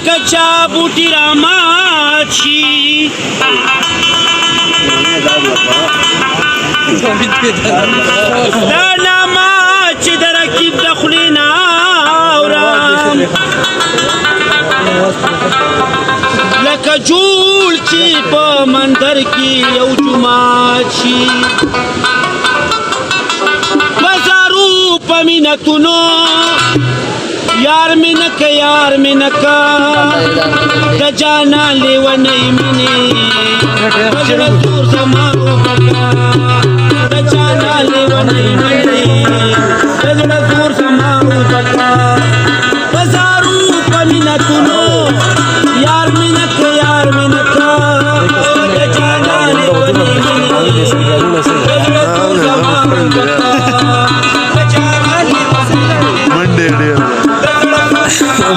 لکه چا بوټي رامات شي دا نامه چې د رقیب د خولې نه اورم لکه جوړ چې په مندر کې یو جومات شي بازارو په مینتونو یار مینکه یار مینکه د جانان لیونۍ مینې په زړه تور زما وبکه د جانان لیونۍ مینې په زړه تور زما وبکه بازارو په مینتونو یار مینکه یار مینکه د جانان لیونۍ مینې په زړه تور زما وبکه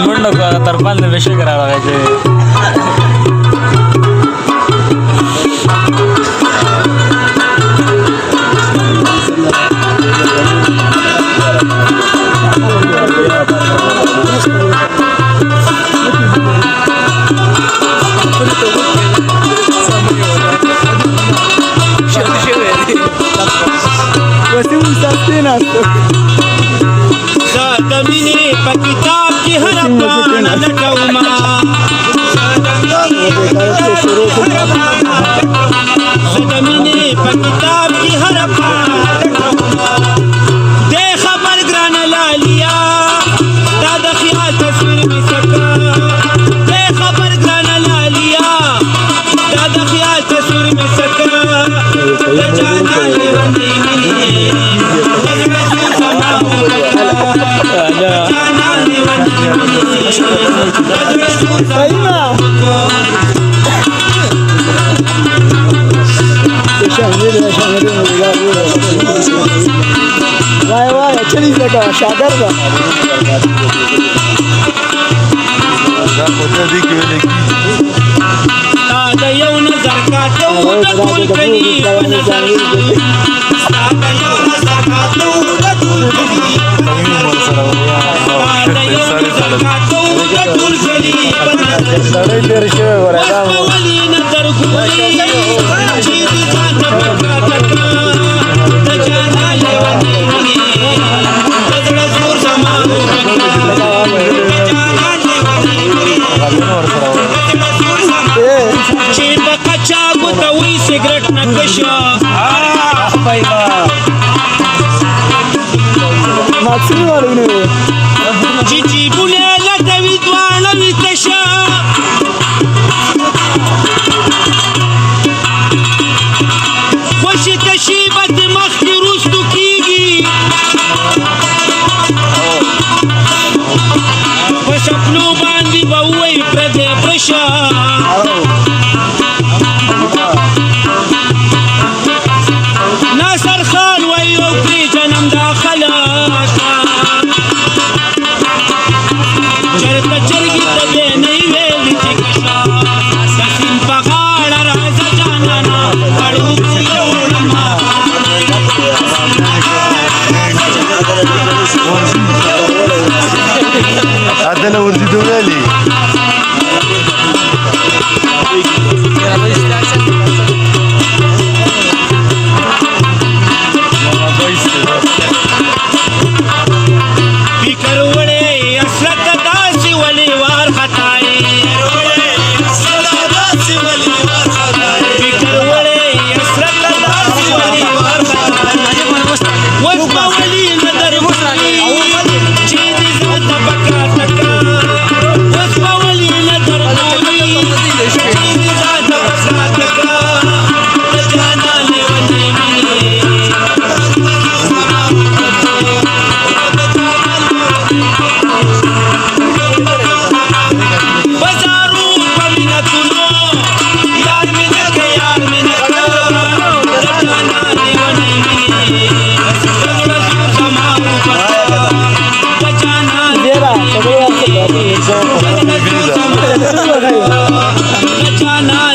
منډه کو ترپال نه بشه کرا راغی زمینه په کتاب کې هر پاڼه لټوما زمینه په کتاب کې هر پاڼه لټوما دې خبر ګران لالیا دا د خیال تصویر می سکا دې خبر ګران لالیا دا د خیال تصویر می سکا د جانان باندې وای وای چلی زکا شاګر دا خدای دې کې ولګي دا یو نظر کاته و د ټول کلی په نظر دا یو نظر کاته و د ټول کلی دا یو نظر کاته و د ټول کلی په نظر سړی تیر شوی وردا ولی نظر ګوري چې دې ځان ته پکاته د جانان لیونۍ مینې د زړه زور زما وکړه د جانان لیونۍ مینې چې په کچا ګوته وي سګرټ نه کشه ماکسین والونه چې جیبونه لټوي دواړه وي تشه خوشي تشي به د مخکې وروستو کېږي په سپنو باندې به ووایي پردی پرشه ناصر خان وایي او پرې جنم دا خلاص چرته چرګې ته بې نه یې ویلي چې کشه د سیند په غاړه راځه جانانه اړوکو یوړمه عدله ورزیدو ویلي فکر وړی اصلت داسې ولې وارخطایي فکر وړی اصلت داسې ولې وارخطایي اوس به ولي نظر وکړي چې دې ځان ته پکاته کړه اوس به ولي نظر وکړي چې دې ځان ته پکاته کړه د جانان لیونۍ مینې بازارو په مینتونو یار مینکه یار مینکه د جانان لیونۍ مینې د زړه زما وبکه د جانان دیرا د جانان